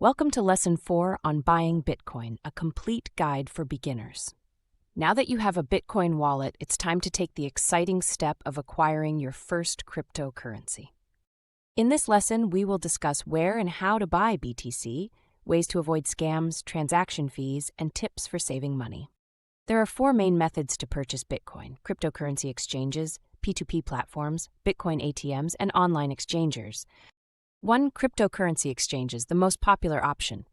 Welcome to Lesson 4 on Buying Bitcoin, a complete guide for beginners. Now that you have a Bitcoin wallet, it's time to take the exciting step of acquiring your first cryptocurrency. In this lesson, we will discuss where and how to buy BTC, ways to avoid scams, transaction fees, and tips for saving money. There are 4 main methods to purchase Bitcoin: cryptocurrency exchanges, P2P platforms, Bitcoin ATMs, and online exchangers. 1. Cryptocurrency exchanges, the most popular option.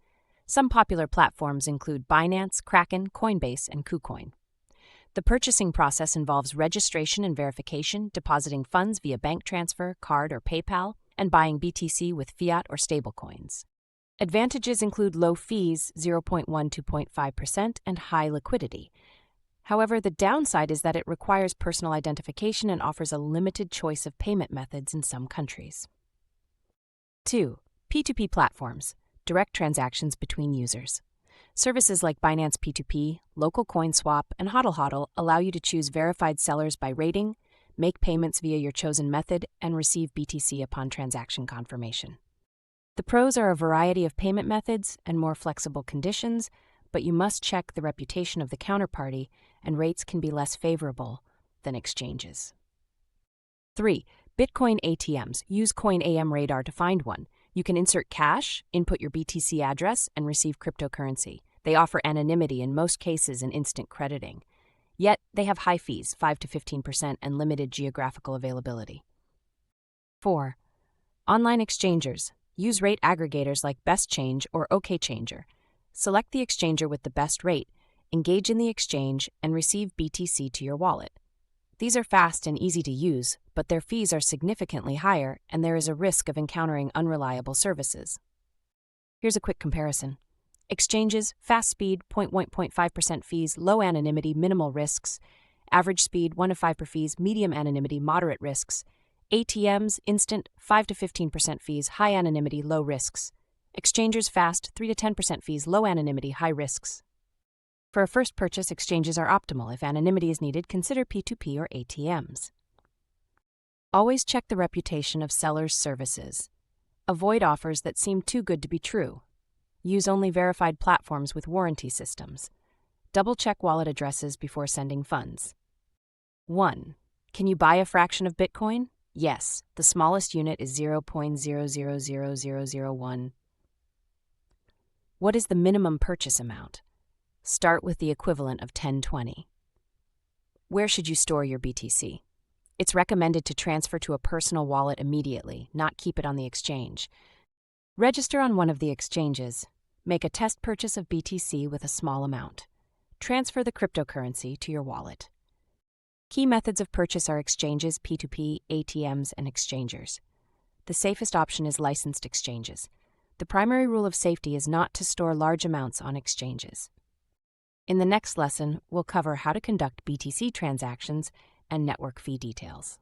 Some popular platforms include Binance, Kraken, Coinbase, and KuCoin. The purchasing process involves registration and verification, depositing funds via bank transfer, card, or PayPal, and buying BTC with fiat or stablecoins. Advantages include low fees, 0.1 to 0.5%, and high liquidity. However, the downside is that it requires personal identification and offers a limited choice of payment methods in some countries. 2. P2P platforms, direct transactions between users. Services like Binance P2P, LocalCoinswap, and HODL allow you to choose verified sellers by rating, make payments via your chosen method, and receive BTC upon transaction confirmation. The pros are a variety of payment methods and more flexible conditions, but you must check the reputation of the counterparty, and rates can be less favorable than exchanges. 3. Bitcoin ATMs. Use CoinAM Radar to find one. You can insert cash, input your BTC address, and receive cryptocurrency. They offer anonymity in most cases and instant crediting. Yet, they have high fees, 5 to 15%, and limited geographical availability. 4. Online exchangers. Use rate aggregators like BestChange or OKChanger. Select the exchanger with the best rate, engage in the exchange, and receive BTC to your wallet. These are fast and easy to use, but their fees are significantly higher, and there is a risk of encountering unreliable services. Here's a quick comparison. Exchanges: fast speed, 0.1.5% fees, low anonymity, minimal risks. Average speed, 1 to 5 per fees, medium anonymity, moderate risks. ATMs: instant, 5 to 15% fees, high anonymity, low risks. Exchangers: fast, 3 to 10% fees, low anonymity, high risks. For a first purchase, exchanges are optimal. If anonymity is needed, consider P2P or ATMs. Always check the reputation of sellers' services. Avoid offers that seem too good to be true. Use only verified platforms with warranty systems. Double-check wallet addresses before sending funds. 1. Can you buy a fraction of Bitcoin? Yes, the smallest unit is 0.000001. What is the minimum purchase amount? Start with the equivalent of 1020. Where should you store your BTC? It's recommended to transfer to a personal wallet immediately, not keep it on the exchange. Register on one of the exchanges. Make a test purchase of BTC with a small amount. Transfer the cryptocurrency to your wallet. Key methods of purchase are exchanges, P2P, ATMs, and exchangers. The safest option is licensed exchanges. The primary rule of safety is not to store large amounts on exchanges. In the next lesson, we'll cover how to conduct BTC transactions and network fee details.